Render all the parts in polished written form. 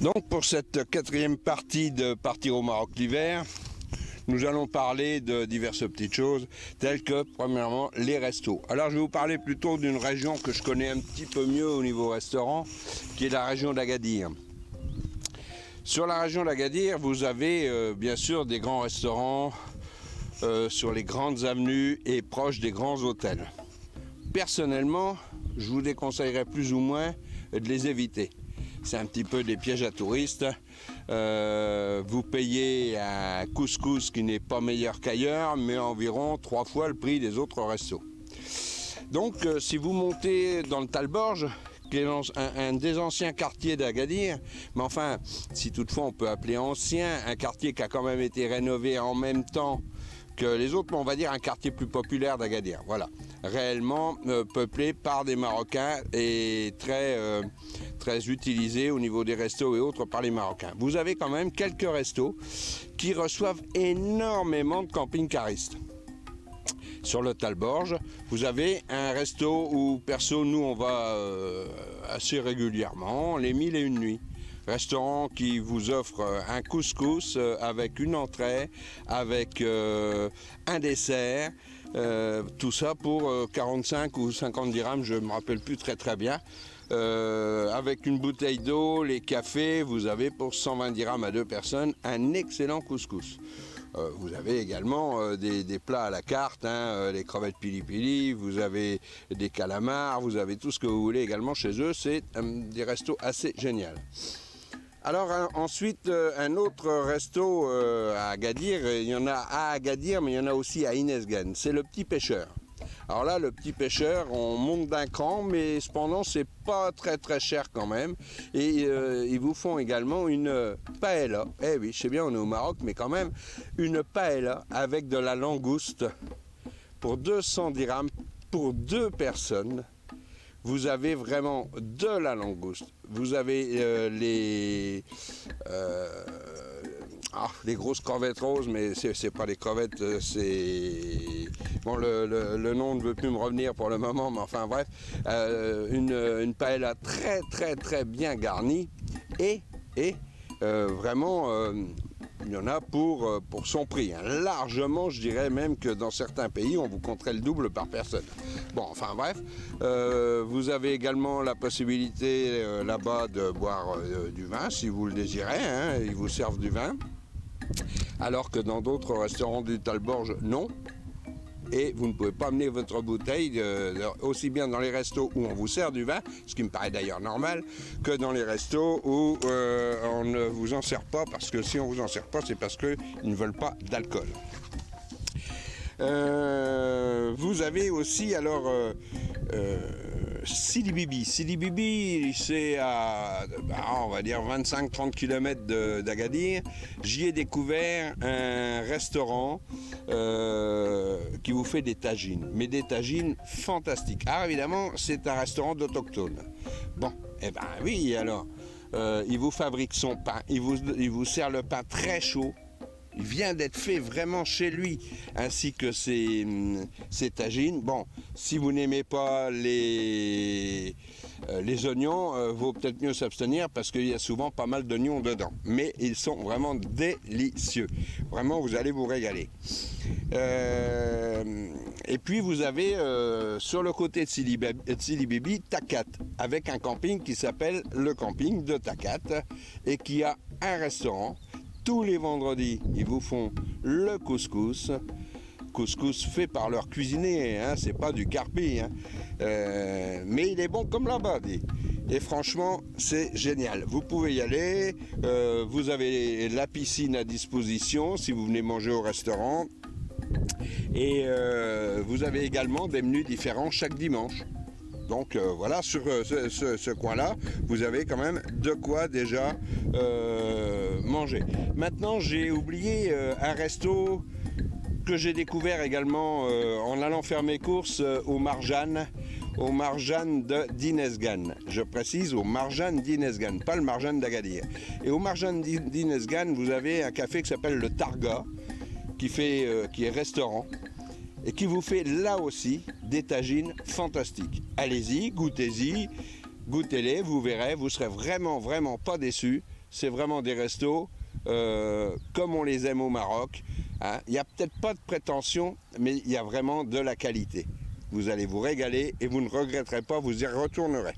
Donc pour cette quatrième partie de Partir au Maroc l'hiver, nous allons parler de diverses petites choses, telles que, premièrement, les restos. Alors je vais vous parler plutôt d'une région que je connais un petit peu mieux au niveau restaurant, qui est la région d'Agadir. Sur la région d'Agadir, vous avez bien sûr des grands restaurants sur les grandes avenues et proches des grands hôtels. Personnellement, je vous déconseillerais plus ou moins de les éviter. C'est un petit peu des pièges à touristes. Vous payez un couscous qui n'est pas meilleur qu'ailleurs, mais environ 3 fois le prix des autres restos. Donc, si vous montez dans le Talborge, qui est un des anciens quartiers d'Agadir, mais enfin, si toutefois on peut appeler ancien, un quartier qui a quand même été rénové en même temps que les autres, mais on va dire un quartier plus populaire d'Agadir. Voilà, réellement peuplé par des Marocains et très utilisé au niveau des restos et autres par les Marocains. Vous avez quand même quelques restos qui reçoivent énormément de camping-caristes. Sur le Talborge, vous avez un resto où, perso, nous, on va assez régulièrement, les 1001 nuits. Restaurant qui vous offre un couscous avec une entrée, avec un dessert, tout ça pour 45 ou 50 dirhams, je ne me rappelle plus très bien. Avec une bouteille d'eau, les cafés, vous avez pour 120 dirhams à 2 personnes un excellent couscous. Vous avez également des plats à la carte, les crevettes pili-pili, vous avez des calamars, vous avez tout ce que vous voulez également chez eux. C'est des restos assez géniaux. Alors ensuite, un autre resto à Agadir, il y en a à Agadir, mais il y en a aussi à Inesgan, c'est le Petit Pêcheur. Alors là, le Petit Pêcheur, on monte d'un cran, mais cependant, c'est pas très cher quand même. Et ils vous font également une paella. Eh oui, je sais bien, on est au Maroc, mais quand même, une paella avec de la langouste pour 200 dirhams pour 2 personnes. Vous avez vraiment de la langouste. Vous avez les grosses crevettes roses, mais c'est pas des crevettes, c'est... Bon, le nom ne veut plus me revenir pour le moment, mais enfin bref, une paella très bien garnie et vraiment... il y en a pour son prix. Largement, je dirais même que dans certains pays, on vous compterait le double par personne. Bon, enfin bref, vous avez également la possibilité là-bas de boire du vin, si vous le désirez. Ils vous servent du vin. Alors que dans d'autres restaurants du Talborge, non. Et vous ne pouvez pas amener votre bouteille aussi bien dans les restos où on vous sert du vin, ce qui me paraît d'ailleurs normal, que dans les restos où on ne vous en sert pas, parce que si on vous en sert pas, c'est parce qu'ils ne veulent pas d'alcool. Vous avez aussi alors Sidi Bibi. Sidi Bibi, c'est à on va dire 25-30 km d'Agadir. J'y ai découvert un restaurant qui vous fait des tagines, mais des tagines fantastiques. Alors évidemment, c'est un restaurant d'autochtones. Bon, eh ben oui, alors, il vous fabrique son pain, il vous sert le pain très chaud. Il vient d'être fait vraiment chez lui, ainsi que ses tagines. Bon, si vous n'aimez pas les oignons, vaut peut-être mieux s'abstenir parce qu'il y a souvent pas mal d'oignons dedans. Mais ils sont vraiment délicieux. Vraiment, vous allez vous régaler. Et puis vous avez sur le côté de Sidi Bibi, Takat, avec un camping qui s'appelle le camping de Takat et qui a un restaurant. Tous les vendredis, ils vous font le couscous fait par leur cuisinier, c'est pas du carpi, mais il est bon comme là-bas. Et franchement, c'est génial. Vous pouvez y aller, vous avez la piscine à disposition si vous venez manger au restaurant. Et vous avez également des menus différents chaque dimanche. Donc voilà, sur ce coin-là, vous avez quand même de quoi déjà manger. Maintenant, j'ai oublié un resto que j'ai découvert également en allant faire mes courses au Marjan d'Inesgan. Je précise, au Marjan d'Inesgan, pas le Marjan d'Agadir. Et au Marjan d'Inesgan, vous avez un café qui s'appelle le Targa, qui est restaurant, et qui vous fait là aussi des tagines fantastiques. Allez-y, goûtez-les, vous verrez, vous serez vraiment pas déçus. c'est vraiment des restos comme on les aime au Maroc. Hein. Il n'y a peut-être pas de prétention, mais il y a vraiment de la qualité. Vous allez vous régaler et vous ne regretterez pas, vous y retournerez.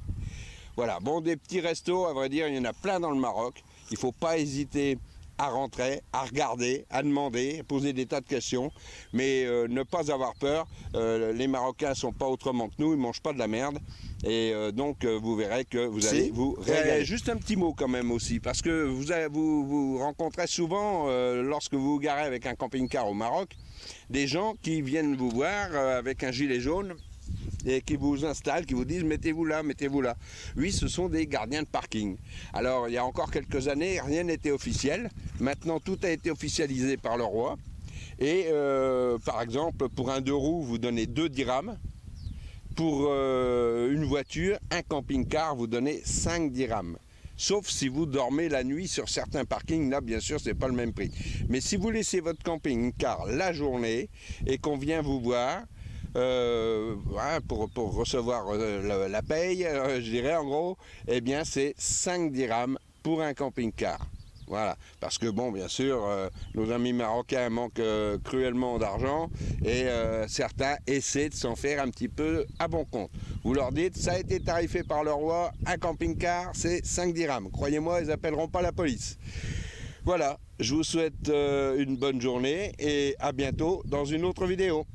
Voilà, bon, des petits restos, à vrai dire, il y en a plein dans le Maroc. Il ne faut pas hésiter à rentrer, à regarder, à demander, à poser des tas de questions, mais ne pas avoir peur. Les Marocains ne sont pas autrement que nous, ils ne mangent pas de la merde, et donc vous verrez que vous allez vous régaler. Juste un petit mot quand même aussi, parce que vous rencontrez souvent, lorsque vous vous garez avec un camping-car au Maroc, des gens qui viennent vous voir avec un gilet jaune, et qui vous installent, qui vous disent mettez-vous là, mettez-vous là. Oui, ce sont des gardiens de parking. Alors, il y a encore quelques années, rien n'était officiel. Maintenant, tout a été officialisé par le roi. Et par exemple, pour un 2 roues, vous donnez 2 dirhams. Pour une voiture, un camping-car, vous donnez 5 dirhams. Sauf si vous dormez la nuit sur certains parkings, là bien sûr c'est pas le même prix. Mais si vous laissez votre camping-car la journée et qu'on vient vous voir, pour recevoir la paye, je dirais en gros, eh bien c'est 5 dirhams pour un camping-car. Voilà, parce que bon, bien sûr, nos amis marocains manquent cruellement d'argent et certains essaient de s'en faire un petit peu à bon compte. Vous leur dites, ça a été tarifé par le roi, un camping-car, c'est 5 dirhams. Croyez-moi, ils n'appelleront pas la police. Voilà, je vous souhaite une bonne journée et à bientôt dans une autre vidéo.